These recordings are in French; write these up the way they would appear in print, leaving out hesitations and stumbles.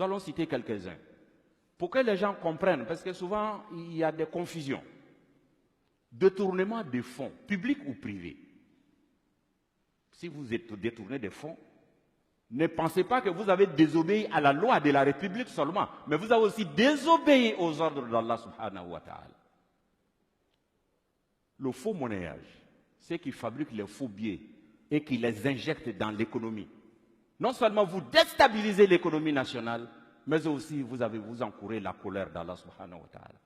Nous allons citer quelques-uns. Pour que les gens comprennent, parce que souvent, il y a des confusions. Détournement des fonds, publics ou privés. Si vous êtes détourné des fonds, ne pensez pas que vous avez désobéi à la loi de la République seulement, mais vous avez aussi désobéi aux ordres d'Allah subhanahu wa ta'ala. Le faux monnayage, ceux qui fabriquent les faux billets et qui les injectent dans l'économie. Non seulement vous déstabilisez l'économie nationale, mais aussi vous encourez la colère d'Allah subhanahu wa ta'ala.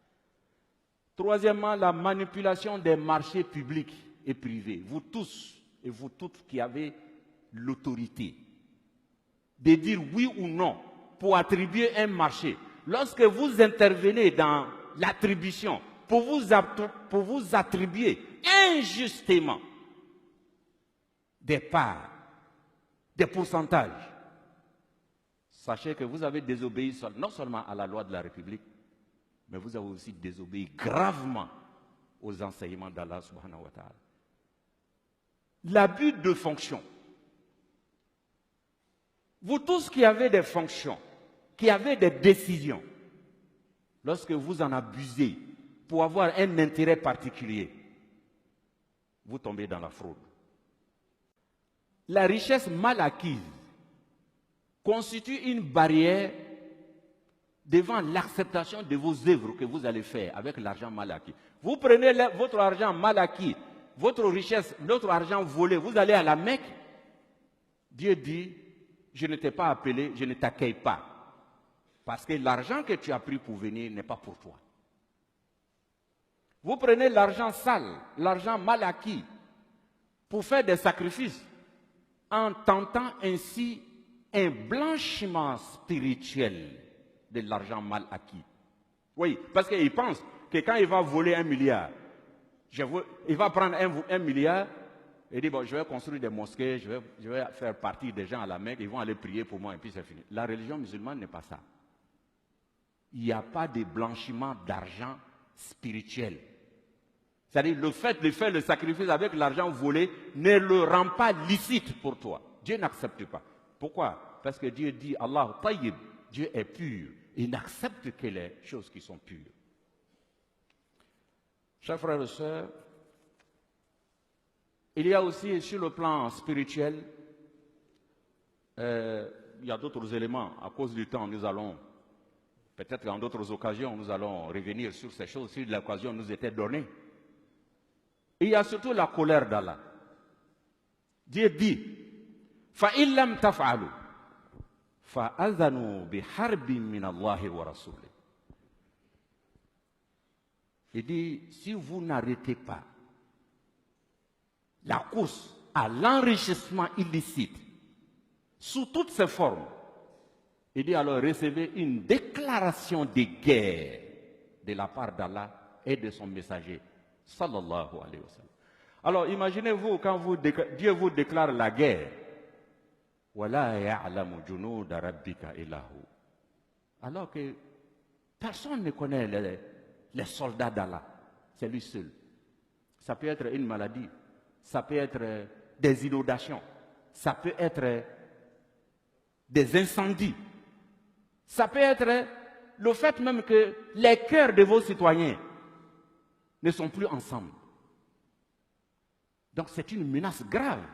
Troisièmement, la manipulation des marchés publics et privés. Vous tous et vous toutes qui avez l'autorité de dire oui ou non pour attribuer un marché. Lorsque vous intervenez dans l'attribution pour vous attribuer injustement des parts, des pourcentages, sachez que vous avez désobéi non seulement à la loi de la République, mais vous avez aussi désobéi gravement aux enseignements d'Allah subhanahu wa ta'ala. L'abus de fonction. Vous tous qui avez des fonctions, qui avez des décisions, lorsque vous en abusez pour avoir un intérêt particulier, vous tombez dans la fraude. La richesse mal acquise constitue une barrière devant l'acceptation de vos œuvres que vous allez faire avec l'argent mal acquis. Vous prenez votre argent mal acquis, votre richesse, notre argent volé, vous allez à la Mecque. Dieu dit, je ne t'ai pas appelé, je ne t'accueille pas. Parce que l'argent que tu as pris pour venir n'est pas pour toi. Vous prenez l'argent sale, l'argent mal acquis, pour faire des sacrifices, en tentant ainsi un blanchiment spirituel de l'argent mal acquis. Oui, parce qu'il pense que quand il va voler 1 milliard, il va prendre 1 milliard et dire, bon, je vais construire des mosquées, je vais faire partie des gens à la Mecque, ils vont aller prier pour moi et puis c'est fini. La religion musulmane n'est pas ça. Il n'y a pas de blanchiment d'argent spirituel. C'est-à-dire le fait de faire le sacrifice avec l'argent volé ne le rend pas licite pour toi. Dieu n'accepte pas. Pourquoi? Parce que Dieu dit, Allah tayyib, Dieu est pur. Il n'accepte que les choses qui sont pures. Chers frères et sœurs, il y a aussi sur le plan spirituel, il y a d'autres éléments. À cause du temps, nous allons, peut-être en d'autres occasions, nous allons revenir sur ces choses si l'occasion nous était donnée. Il y a surtout la colère d'Allah. Dieu dit, فَإِن لَمْ تَفْعَلُوا فَأَذَنُوا بِحَرْبٍ مِّنَ اللَّهِ وَرَسُولِهِ. Il dit, si vous n'arrêtez pas la course à l'enrichissement illicite sous toutes ses formes, il dit alors recevez une déclaration de guerre de la part d'Allah et de son messager, sallallahu alayhi wa sallam. Alors imaginez-vous quand Dieu vous déclare la guerre, وَلَا يَعْلَمُ جُنُودَ رَبِّكَ إِلَّا هُوَ. Alors que personne ne connaît les soldats d'Allah, c'est lui seul. Ça peut être une maladie, ça peut être des inondations, ça peut être des incendies, ça peut être le fait même que les cœurs de vos citoyens ne sont plus ensemble. Donc c'est une menace grave.